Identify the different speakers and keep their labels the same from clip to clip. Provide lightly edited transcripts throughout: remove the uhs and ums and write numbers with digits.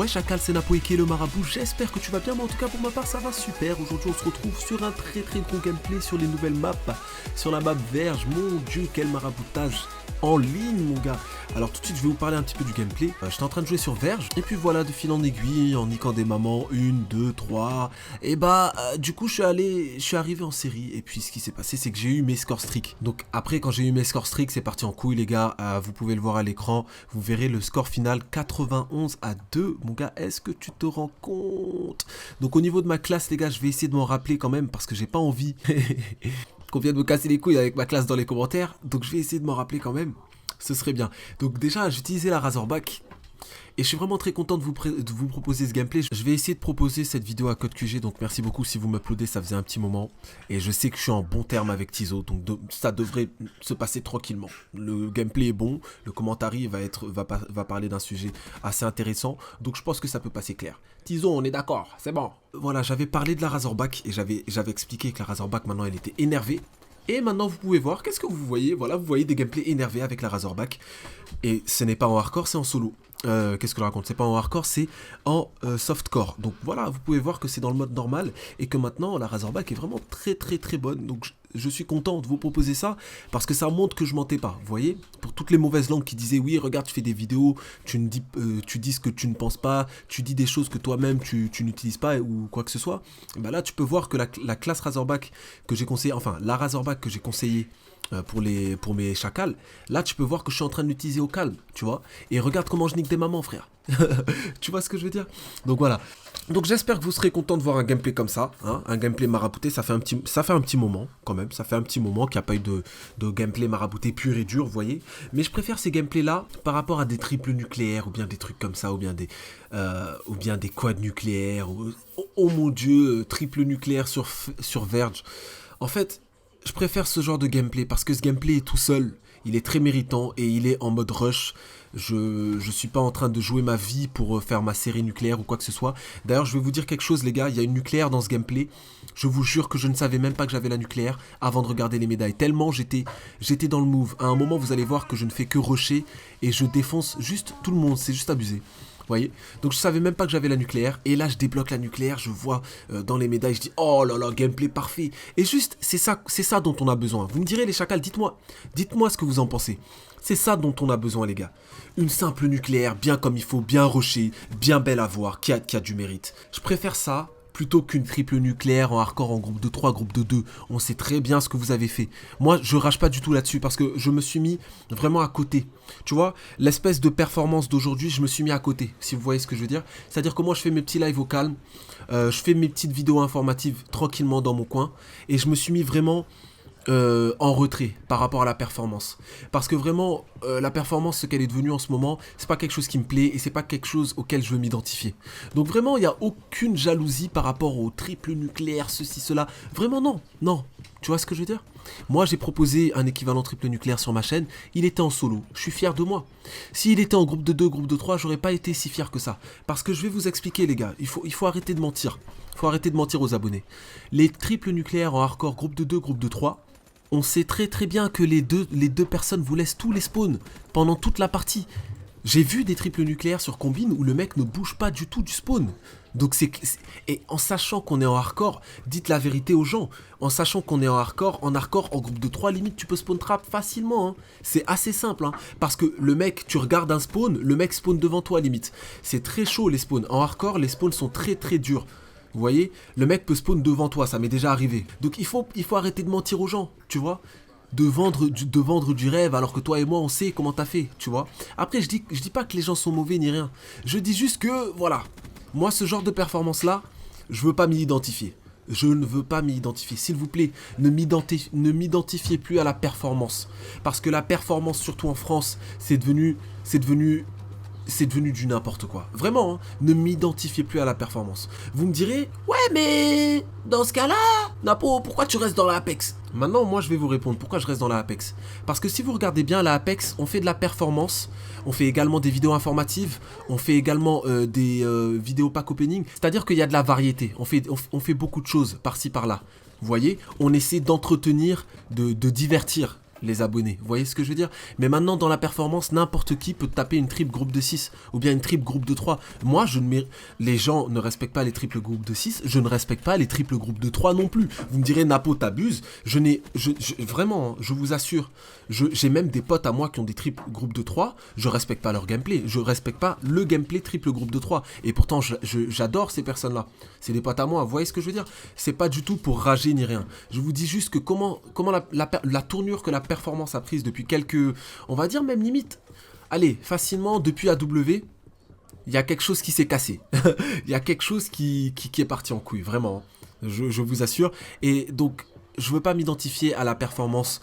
Speaker 1: Ouais Chacal, c'est Napoéké le marabout, j'espère que tu vas bien, mais en tout cas pour ma part ça va super. Aujourd'hui on se retrouve sur un très gros gameplay sur les nouvelles maps, sur la map Verge. Mon dieu, quel maraboutage en ligne mon gars. Alors tout de suite je vais vous parler un petit peu du gameplay. J'étais en train de jouer sur Verge, et puis voilà, de fil en aiguille, en niquant des mamans, 1, 2, 3, et du coup je suis arrivé en série, et puis ce qui s'est passé c'est que j'ai eu mes score streaks. Donc après quand j'ai eu mes score streaks, c'est parti en couille les gars, vous pouvez le voir à l'écran, vous verrez le score final 91-2, mon gars, est-ce que tu te rends compte? Donc au niveau de ma classe les gars, je vais essayer de m'en rappeler quand même, parce que j'ai pas envie qu'on vienne me casser les couilles avec ma classe dans les commentaires, donc je vais essayer de m'en rappeler quand même, ce serait bien. Donc déjà j'utilisais la Razorback, et je suis vraiment très content de vous proposer ce gameplay. Je vais essayer de proposer cette vidéo à Code QG, donc merci beaucoup si vous m'applaudez, ça faisait un petit moment. Et je sais que je suis en bon terme avec Tizo, donc ça devrait se passer tranquillement. Le gameplay est bon, le commentary va parler d'un sujet assez intéressant, donc je pense que ça peut passer clair. Tizo, on est d'accord, c'est bon. Voilà, j'avais parlé de la Razorback, et j'avais expliqué que la Razorback maintenant elle était énervée. Et maintenant vous pouvez voir, qu'est-ce que vous voyez? Voilà, vous voyez des gameplays énervés avec la Razorback. Et ce n'est pas en hardcore, c'est en solo. Qu'est-ce que je raconte? C'est pas en hardcore, c'est en softcore. Donc voilà, vous pouvez voir que c'est dans le mode normal et que maintenant la Razorback est vraiment très bonne. Donc je suis content de vous proposer ça parce que ça montre que je mentais pas. Vous voyez, pour toutes les mauvaises langues qui disaient oui, regarde, tu fais des vidéos, tu dis ce que tu ne penses pas, tu dis des choses que toi-même tu n'utilises pas ou quoi que ce soit. Bah là, tu peux voir que la classe Razorback que j'ai conseillé, enfin la Razorback que j'ai conseillé pour mes chacals, là tu peux voir que je suis en train de l'utiliser au calme, tu vois, et regarde comment je nique des mamans frère. Tu vois ce que je veux dire? Donc voilà, donc j'espère que vous serez content de voir un gameplay comme ça, hein, un gameplay marabouté. Ça fait un petit moment quand même, ça fait un petit moment qu'il n'y a pas eu de gameplay marabouté pur et dur, vous voyez, mais je préfère ces gameplays là par rapport à des triples nucléaires ou bien des trucs comme ça, ou bien des quads nucléaires, oh mon dieu, triple nucléaire sur Verge. En fait, je préfère ce genre de gameplay parce que ce gameplay est tout seul, il est très méritant et il est en mode rush. Je suis pas en train de jouer ma vie pour faire ma série nucléaire ou quoi que ce soit. D'ailleurs, je vais vous dire quelque chose les gars, il y a une nucléaire dans ce gameplay. Je vous jure que je ne savais même pas que j'avais la nucléaire avant de regarder les médailles. Tellement j'étais dans le move. À un moment, vous allez voir que je ne fais que rusher et je défonce juste tout le monde, c'est juste abusé. Vous voyez, donc je savais même pas que j'avais la nucléaire, et là je débloque la nucléaire, je vois dans les médailles, je dis oh là là, gameplay parfait. Et juste c'est ça dont on a besoin. Vous me direz les chacals, dites-moi ce que vous en pensez. C'est ça dont on a besoin les gars. Une simple nucléaire, bien comme il faut, bien rushée, bien belle à voir, qui a du mérite. Je préfère ça plutôt qu'une triple nucléaire en hardcore en groupe de 3, groupe de 2. On sait très bien ce que vous avez fait. Moi, je rage pas du tout là-dessus parce que je me suis mis vraiment à côté. Tu vois, l'espèce de performance d'aujourd'hui, je me suis mis à côté, si vous voyez ce que je veux dire. C'est-à-dire que moi, je fais mes petits lives au calme, je fais mes petites vidéos informatives tranquillement dans mon coin, et je me suis mis vraiment en retrait par rapport à la performance, parce que vraiment la performance, ce qu'elle est devenue en ce moment, c'est pas quelque chose qui me plaît et c'est pas quelque chose auquel je veux m'identifier. Donc vraiment il n'y a aucune jalousie par rapport au triple nucléaire, ceci, cela, vraiment non, tu vois ce que je veux dire? Moi j'ai proposé un équivalent triple nucléaire sur ma chaîne, il était en solo, je suis fier de moi. S'il était en groupe de 2, groupe de 3, j'aurais pas été si fier que ça, parce que je vais vous expliquer les gars, il faut arrêter de mentir. Faut arrêter de mentir aux abonnés. Les triples nucléaires en hardcore groupe de 2, groupe de 3, on sait très bien que les deux personnes vous laissent tous les spawns pendant toute la partie. J'ai vu des triples nucléaires sur combine où le mec ne bouge pas du tout du spawn. Donc et en sachant qu'on est en hardcore, dites la vérité aux gens. En sachant qu'on est en hardcore, en groupe de 3, limite tu peux spawn trap facilement. Hein. C'est assez simple. Hein, parce que le mec, tu regardes un spawn, le mec spawn devant toi limite. C'est très chaud les spawns. En hardcore, les spawns sont très durs. Vous voyez, le mec peut spawn devant toi, ça m'est déjà arrivé. Donc il faut arrêter de mentir aux gens, tu vois, de vendre du rêve alors que toi et moi on sait comment t'as fait, tu vois. Après je dis pas que les gens sont mauvais ni rien. Je dis juste que voilà, moi ce genre de performance là, je veux pas m'y identifier. Je ne veux pas m'y identifier. S'il vous plaît, ne m'identifiez plus à la performance. Parce que la performance, surtout en France, c'est devenu du n'importe quoi. Vraiment, hein, ne m'identifiez plus à la performance. Vous me direz, ouais mais dans ce cas-là, Napo, pourquoi tu restes dans la Apex? Maintenant, moi je vais vous répondre pourquoi je reste dans la Apex. Parce que si vous regardez bien la Apex, on fait de la performance, on fait également des vidéos informatives, on fait également des vidéos pack opening, c'est-à-dire qu'il y a de la variété, on fait beaucoup de choses par-ci par-là. Vous voyez, on essaie d'entretenir, de divertir. les abonnés. Vous voyez ce que je veux dire? Mais maintenant, dans la performance, n'importe qui peut taper une triple groupe de 6 ou bien une triple groupe de 3. Moi, les gens ne respectent pas les triples groupes de 6, je ne respecte pas les triples groupes de 3 non plus. Vous me direz, Napo, t'abuses. Vraiment, je vous assure, j'ai même des potes à moi qui ont des triples groupes de 3, je respecte pas leur gameplay. Je respecte pas le gameplay triple groupe de 3. Et pourtant, j'adore ces personnes-là. C'est des potes à moi, vous voyez ce que je veux dire? C'est pas du tout pour rager ni rien. Je vous dis juste que comment la tournure que la performance a prise depuis quelques, on va dire même limite, allez, facilement depuis AW, il y a quelque chose qui s'est cassé. Il y a quelque chose qui est parti en couille, vraiment. Je vous assure. Et donc, je veux pas m'identifier à la performance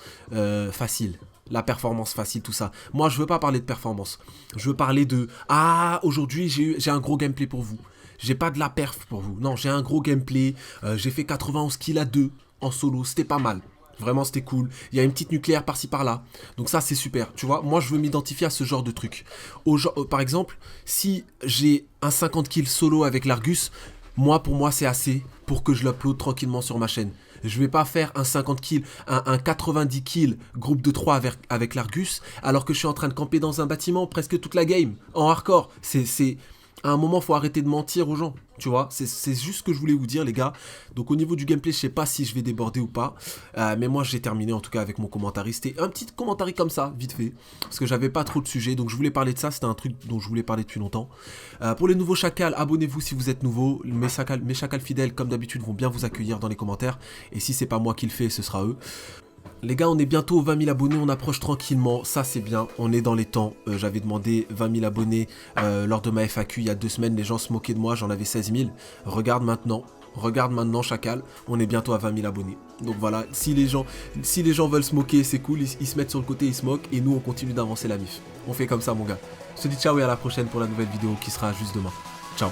Speaker 1: facile. La performance facile, tout ça. Moi, je veux pas parler de performance. Je veux parler de, ah, aujourd'hui, j'ai un gros gameplay pour vous. J'ai pas de la perf pour vous. Non, j'ai un gros gameplay. J'ai fait 91 kills à 2 en solo. C'était pas mal. Vraiment, c'était cool. Il y a une petite nucléaire par-ci par-là. Donc ça, c'est super. Tu vois, moi, je veux m'identifier à ce genre de truc. Par exemple, si j'ai un 50 kills solo avec l'Argus, pour moi, c'est assez pour que je l'upload tranquillement sur ma chaîne. Je vais pas faire un 50 kills, un 90 kills groupe de 3 avec l'Argus, alors que je suis en train de camper dans un bâtiment presque toute la game, en hardcore. À un moment, faut arrêter de mentir aux gens, tu vois. C'est juste ce que je voulais vous dire, les gars. Donc, au niveau du gameplay, je sais pas si je vais déborder ou pas. Mais moi, j'ai terminé, en tout cas, avec mon commentaire. C'était un petit commentaire comme ça, vite fait. Parce que j'avais pas trop de sujets. Donc, je voulais parler de ça. C'était un truc dont je voulais parler depuis longtemps. Pour les nouveaux chacals, abonnez-vous si vous êtes nouveau. Mes chacals fidèles, comme d'habitude, vont bien vous accueillir dans les commentaires. Et si c'est pas moi qui le fais, ce sera eux. Les gars, on est bientôt aux 20 000 abonnés, on approche tranquillement, ça c'est bien, on est dans les temps. J'avais demandé 20 000 abonnés lors de ma FAQ il y a 2 semaines, les gens se moquaient de moi, j'en avais 16 000. Regarde maintenant, chacal, on est bientôt à 20 000 abonnés. Donc voilà, si les gens veulent se moquer, c'est cool, ils se mettent sur le côté, ils se moquent, et nous on continue d'avancer la MIF. On fait comme ça mon gars. Je te dis ciao et à la prochaine pour la nouvelle vidéo qui sera juste demain. Ciao.